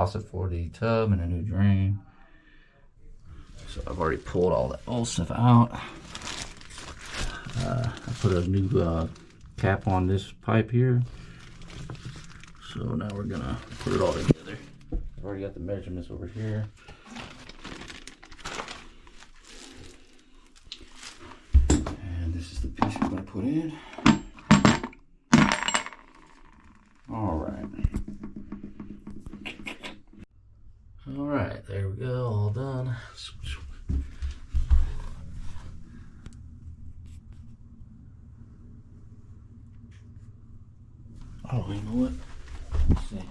faucet for the tub and a new drain. So I've already pulled all that old stuff out. I put a new cap on this pipe here. So now we're gonna put it all together. I've already got the measurements over here. And this is the piece we're gonna put in. All right. All right, there we go, all done. Oh, you know what? Let's see.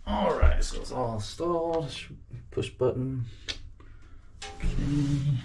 All right, so it's all installed. Push button. Okay.